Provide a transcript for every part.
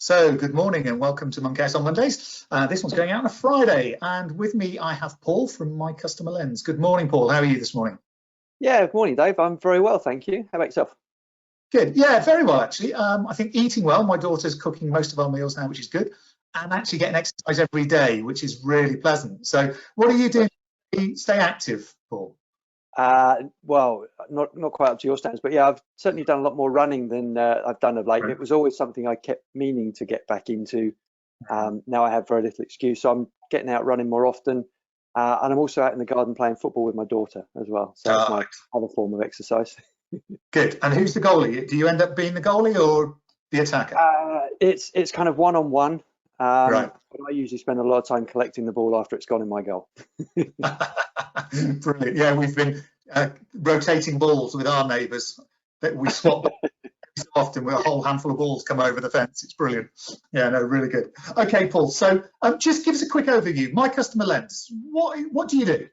So good morning and welcome to Monkhouse on Mondays. This one's going out on a Friday, and with me I have Paul from MyCustomerLens. Good morning, Paul. How are you this morning? Yeah, good morning, Dave. I'm very well, thank you. How about yourself? Good. Yeah, very well, actually. I think eating well. My daughter's cooking most of our meals now, which is good, and actually getting exercise every day, which is really pleasant. So what are you doing to stay active, Paul? Well, not quite up to your standards, but yeah, I've certainly done a lot more running than I've done of late. Right. It was always something I kept meaning to get back into. Now I have very little excuse, so I'm getting out running more often, and I'm also out in the garden playing football with my daughter as well. So that's my other form of exercise. Good. And who's the goalie? Do you end up being the goalie or the attacker? It's kind of one-on-one. Right. But I usually spend a lot of time collecting the ball after it's gone in my goal. Brilliant. Yeah, we've been rotating balls with our neighbours. That we swap so often with a whole handful of balls come over the fence. It's brilliant. Yeah, no, really good. Okay, Paul. So just give us a quick overview. MyCustomerLens. What do you do?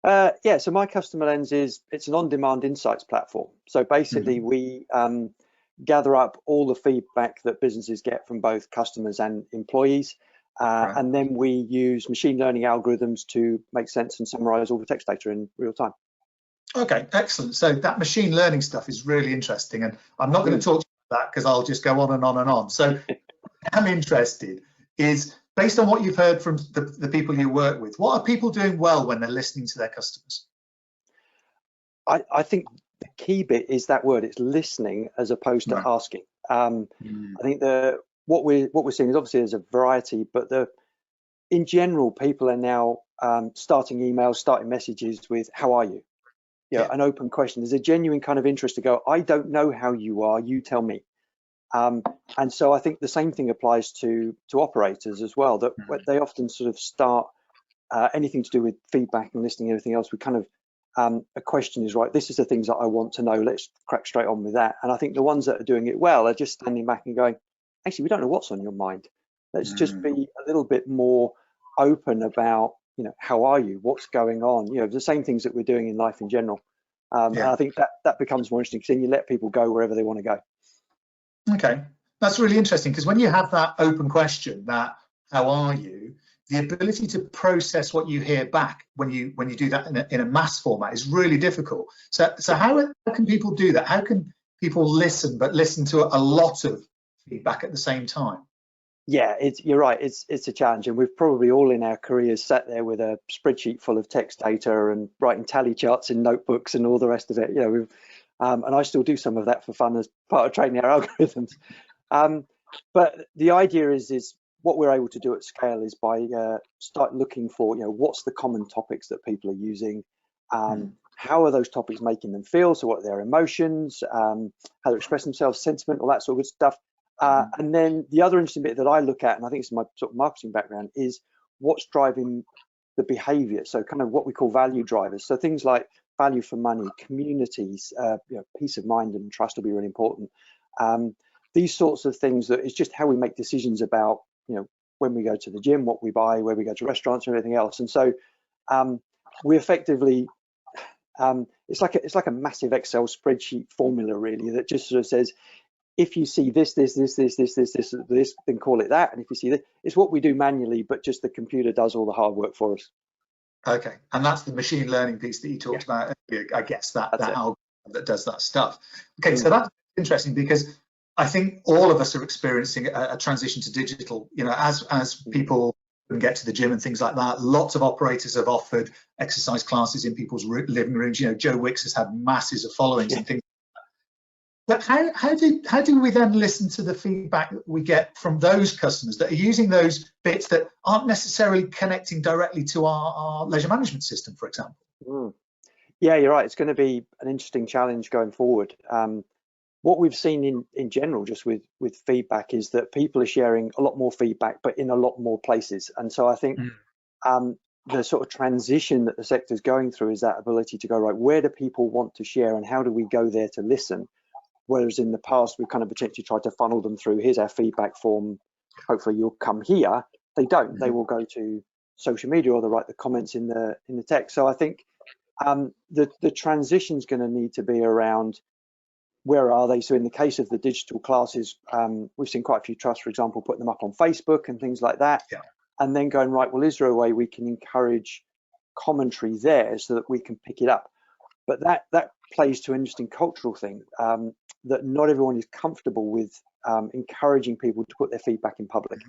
Yeah, so MyCustomerLens it's an on-demand insights platform. So basically, we gather up all the feedback that businesses get from both customers and employees, and then we use machine learning algorithms to make sense and summarize all the text data in real time. Okay, excellent. So that machine learning stuff is really interesting, and I'm not going to talk about that because I'll just go on and on and on. So I'm interested is, based on what you've heard from the people you work with, what are people doing well when they're listening to their customers? I think the key bit is that word. It's listening as opposed to asking. I think what we're seeing is obviously there's a variety, but in general, people are now starting emails, starting messages with "How are you?" An open question. There's a genuine kind of interest to go, "I don't know how you are. You tell me." And so I think the same thing applies to operators as well. That they often sort of start anything to do with feedback and listening, and everything else. We kind of a question is right. This is the things that I want to know. Let's crack straight on with that. And I think the ones that are doing it well are just standing back and going, actually, we don't know what's on your mind. Let's just be a little bit more open about, how are you? What's going on? The same things that we're doing in life in general. And I think that becomes more interesting because then you let people go wherever they want to go. Okay, that's really interesting, because when you have that open question, that "How are you?", the ability to process what you hear back when you do that in a mass format is really difficult. So how can people do that? How can people listen, but listen to a lot of feedback at the same time? Yeah, you're right. It's a challenge, and we've probably all in our careers sat there with a spreadsheet full of text data and writing tally charts in notebooks and all the rest of it. And I still do some of that for fun as part of training our algorithms. But the idea is what we're able to do at scale is by start looking for, what's the common topics that people are using, how are those topics making them feel, so what are their emotions, how they express themselves, sentiment, all that sort of good stuff. And then the other interesting bit that I look at, and I think it's my sort of marketing background, is what's driving the behavior. So kind of what we call value drivers. So things like value for money, communities, peace of mind and trust will be really important. These sorts of things that is just how we make decisions about, when we go to the gym, what we buy, where we go to restaurants, and everything else. And so we effectively, it's like a massive Excel spreadsheet formula, really, that just sort of says, if you see this, then call it that. And if you see that, it's what we do manually, but just the computer does all the hard work for us. Okay, and that's the machine learning piece that you talked about earlier. I guess that algorithm that does that stuff. Okay, so that's interesting, because I think all of us are experiencing a transition to digital. As people can get to the gym and things like that, lots of operators have offered exercise classes in people's living rooms. Joe Wicks has had masses of followings and things. But how do we then listen to the feedback that we get from those customers that are using those bits that aren't necessarily connecting directly to our leisure management system, for example? Yeah, you're right. It's going to be an interesting challenge going forward. What we've seen in general, just with feedback, is that people are sharing a lot more feedback, but in a lot more places. And so I think the sort of transition that the sector is going through is that ability to go, right, where do people want to share and how do we go there to listen? Whereas in the past, we've kind of potentially tried to funnel them through, here's our feedback form, hopefully you'll come here. They don't. They will go to social media, or they write the comments in the text. So I think the transition is going to need to be around where are they? So in the case of the digital classes, we've seen quite a few trusts, for example, putting them up on Facebook and things like that. Yeah. And then going, right, well, is there a way we can encourage commentary there so that we can pick it up? But that plays to an interesting cultural thing, that not everyone is comfortable with encouraging people to put their feedback in public.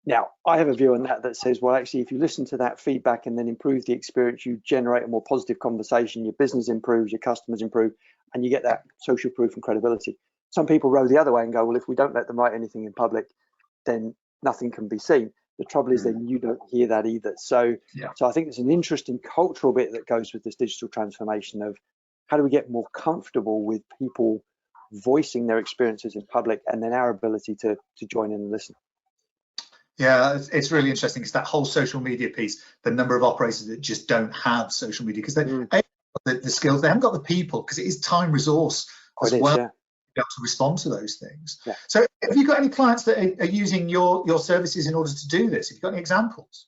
Now, I have a view on that says, well, actually, if you listen to that feedback and then improve the experience, you generate a more positive conversation, your business improves, your customers improve, and you get that social proof and credibility. Some people row the other way and go, well, if we don't let them write anything in public, then nothing can be seen. The trouble is then you don't hear that either. So I think there's an interesting cultural bit that goes with this digital transformation of how do we get more comfortable with people voicing their experiences in public, and then our ability to join in and listen. Yeah, it's really interesting because that whole social media piece, the number of operators that just don't have social media because they the skills, they haven't got the people, because it is time resource as well to be able to respond to those things. So have you got any clients that are using your services in order to do this? Have you got any examples?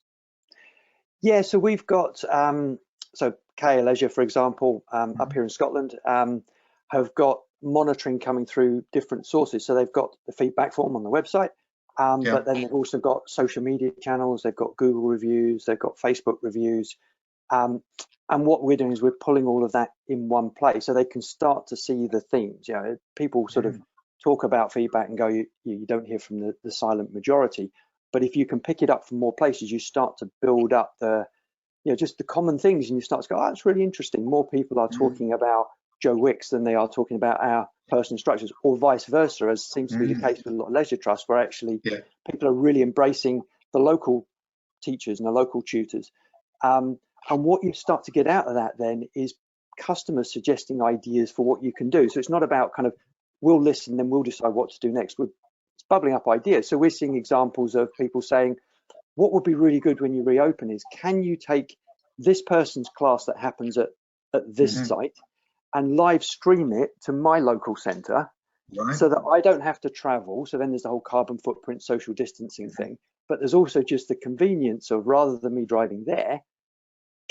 Yeah, so we've got so KA Leisure, for example, up here in Scotland, have got monitoring coming through different sources. So they've got the feedback form on the website, but then they've also got social media channels, they've got Google reviews, they've got Facebook reviews. And what we're doing is we're pulling all of that in one place so they can start to see the themes. You know, people sort of talk about feedback and go, you don't hear from the silent majority. But if you can pick it up from more places, you start to build up the, just the common things, and you start to go, oh, that's really interesting. More people are talking about Joe Wicks than they are talking about our personal instructors, or vice versa, as seems to be the case with a lot of leisure trusts, where actually people are really embracing the local teachers and the local tutors. And what you start to get out of that then is customers suggesting ideas for what you can do. So it's not about kind of, we'll listen, then we'll decide what to do next. It's bubbling up ideas. So we're seeing examples of people saying, what would be really good when you reopen is, can you take this person's class that happens at this site and live stream it to my local centre so that I don't have to travel? So then there's the whole carbon footprint, social distancing thing, but there's also just the convenience of, rather than me driving there,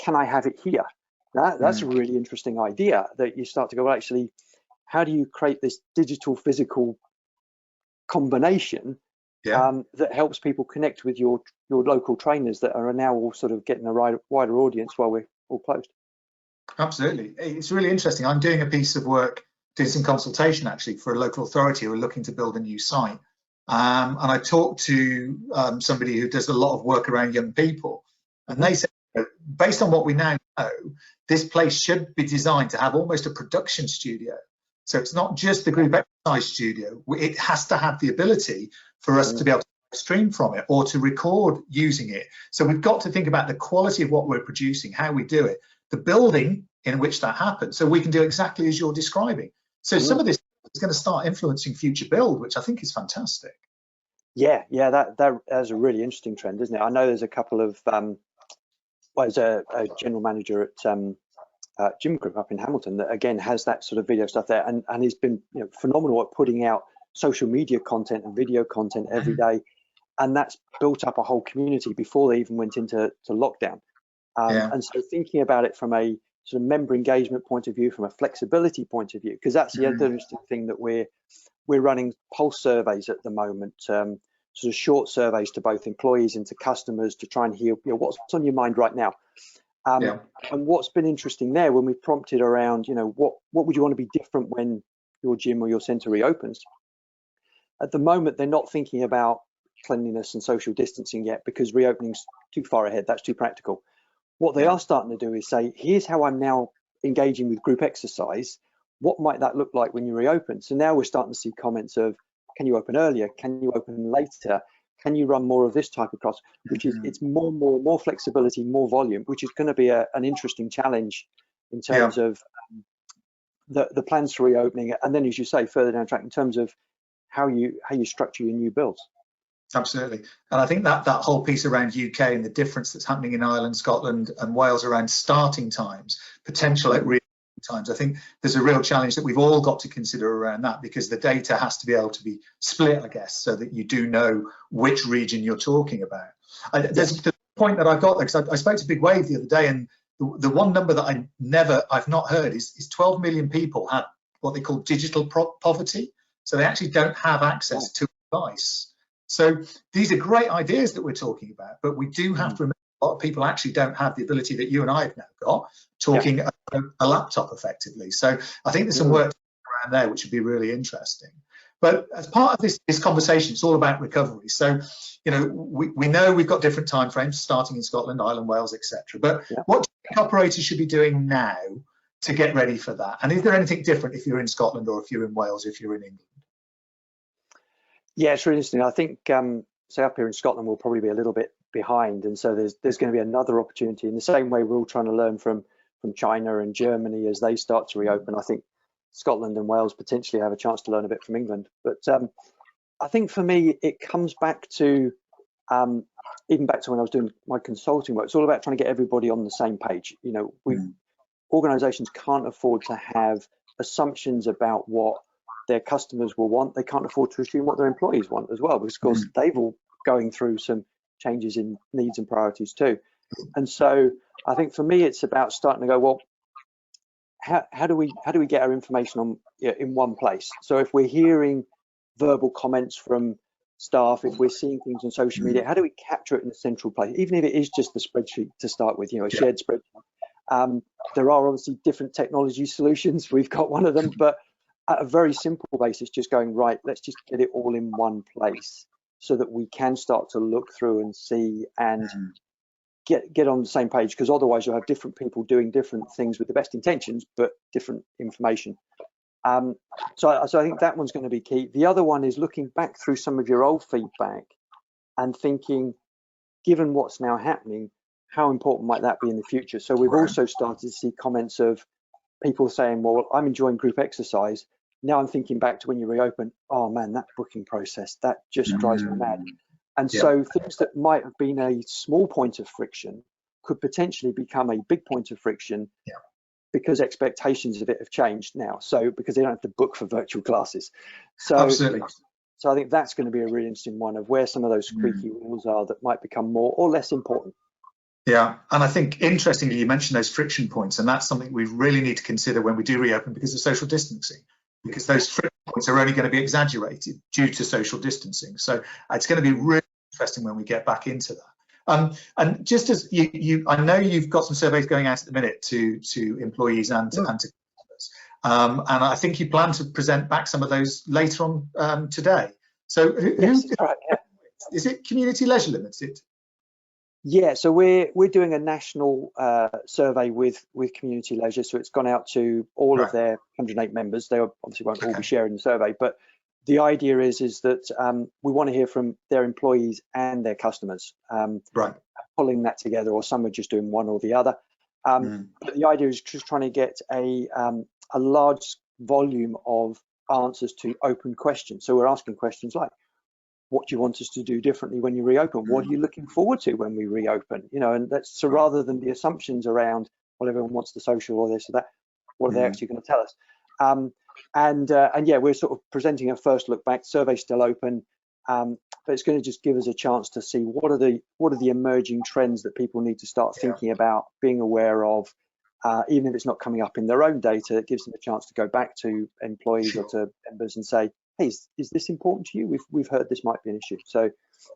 can I have it here? That's a really interesting idea, that you start to go, well, actually, how do you create this digital physical combination that helps people connect with your local trainers that are now all sort of getting a wider audience while we're all closed? Absolutely. It's really interesting. I'm doing a piece of work, doing some consultation actually for a local authority who are looking to build a new site. And I talked to somebody who does a lot of work around young people, and they said, based on what we now know, this place should be designed to have almost a production studio. So it's not just the group exercise studio. It has to have the ability for us to be able to stream from it or to record using it. So we've got to think about the quality of what we're producing, how we do it, the building in which that happens, so we can do exactly as you're describing. So some of this is going to start influencing future build, which I think is fantastic. Yeah, that's a really interesting trend, isn't it? I know there's a couple of there's a general manager at Gym Group up in Hamilton that again has that sort of video stuff there, and he's been phenomenal at putting out social media content and video content every day, and that's built up a whole community before they even went into lockdown. And so thinking about it from a sort of member engagement point of view, from a flexibility point of view, because that's the other interesting thing, that we're running pulse surveys at the moment, sort of short surveys to both employees and to customers to try and hear what's on your mind right now. And what's been interesting there, when we prompted around, what would you want to be different when your gym or your centre reopens? At the moment, they're not thinking about cleanliness and social distancing yet, because reopening's too far ahead. That's too practical. What they are starting to do is say, here's how I'm now engaging with group exercise. What might that look like when you reopen? So now we're starting to see comments of, can you open earlier? Can you open later? Can you run more of this type of class? Which is, it's more flexibility, more volume, which is going to be an interesting challenge in terms of the plans for reopening. And then, as you say, further down the track in terms of how you structure your new builds. Absolutely. And I think that whole piece around UK and the difference that's happening in Ireland, Scotland and Wales around starting times, potential at real times, I think there's a real challenge that we've all got to consider around that, because the data has to be able to be split, I guess, so that you do know which region you're talking about. There's the point that I've got there, because I spoke to Big Wave the other day, and the one number that I've not heard is 12 million people have what they call digital poverty. So they actually don't have access to advice. So these are great ideas that we're talking about, but we do have to remember a lot of people actually don't have the ability that you and I have now got, talking a laptop effectively. So I think there's some work around there which would be really interesting. But as part of this conversation, it's all about recovery. So, you know, we know we've got different timeframes starting in Scotland, Ireland, Wales, etc. But what do you think operators should be doing now to get ready for that? And is there anything different if you're in Scotland or if you're in Wales, if you're in England? Yeah, it's really interesting. I think, say up here in Scotland, we'll probably be a little bit behind. And so there's going to be another opportunity in the same way we're all trying to learn from China and Germany as they start to reopen. I think Scotland and Wales potentially have a chance to learn a bit from England. But I think for me, it comes back to, even back to when I was doing my consulting work, it's all about trying to get everybody on the same page. You know, organizations can't afford to have assumptions about what their customers will want. They can't afford to assume what their employees want as well, because of course they've all going through some changes in needs and priorities too. And so I think for me, it's about starting to go, well, how do we get our information on in one place? So if we're hearing verbal comments from staff, if we're seeing things on social media, how do we capture it in a central place, even if it is just the spreadsheet to start with, you know, a shared spreadsheet. There are obviously different technology solutions. We've got one of them, but at a very simple basis, just going, right, let's just get it all in one place so that we can start to look through and see and get on the same page, because otherwise you'll have different people doing different things with the best intentions, but different information. So I think that one's going to be key. The other one is looking back through some of your old feedback and thinking, given what's now happening, how important might that be in the future? So we've also started to see comments of people saying, well, I'm enjoying group exercise. Now I'm thinking back to when you reopen, oh man, that booking process, that just drives me mad. And so things that might have been a small point of friction could potentially become a big point of friction because expectations of it have changed now. So because they don't have to book for virtual classes. So, absolutely. So I think that's going to be a really interesting one of where some of those squeaky wheels are that might become more or less important. Yeah, and I think interestingly, you mentioned those friction points, and that's something we really need to consider when we do reopen because of social distancing, because those friction points are only going to be exaggerated due to social distancing. So it's going to be really interesting when we get back into that. And just as I know you've got some surveys going out at the minute to employees and to customers, and I think you plan to present back some of those later on today. So is it Community Leisure Limited? Yeah, so we're doing a national survey with Community Leisure. So it's gone out to all of their 108 members. They obviously won't all be sharing the survey, but the idea is that we want to hear from their employees and their customers. Pulling that together, or some are just doing one or the other. But the idea is just trying to get a large volume of answers to open questions. So we're asking questions like, what do you want us to do differently when you reopen? What are you looking forward to when we reopen? You know, and that's so rather than the assumptions around, well, everyone wants the social or this or that, what are they actually going to tell us? And yeah, we're sort of presenting a first look back. Survey's still open, but it's going to just give us a chance to see what are the emerging trends that people need to start thinking about, being aware of, even if it's not coming up in their own data. It gives them a chance to go back to employees or to members and say, hey, is this important to you? We've heard this might be an issue. So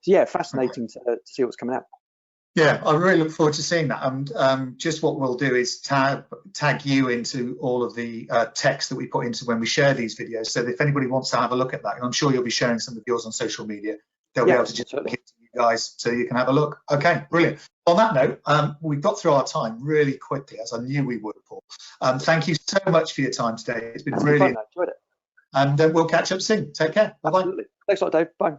yeah, fascinating to see what's coming out. Yeah, I really look forward to seeing that. And just what we'll do is tag you into all of the text that we put into when we share these videos. So that if anybody wants to have a look at that, and I'm sure you'll be sharing some of yours on social media, they'll be able to just link it to you guys so you can have a look. Okay, brilliant. On that note, we got through our time really quickly, as I knew we would, Paul. Thank you so much for your time today. It's been really enjoyed it. And we'll catch up soon. Take care. Bye-bye. Thanks a lot, Dave. Bye.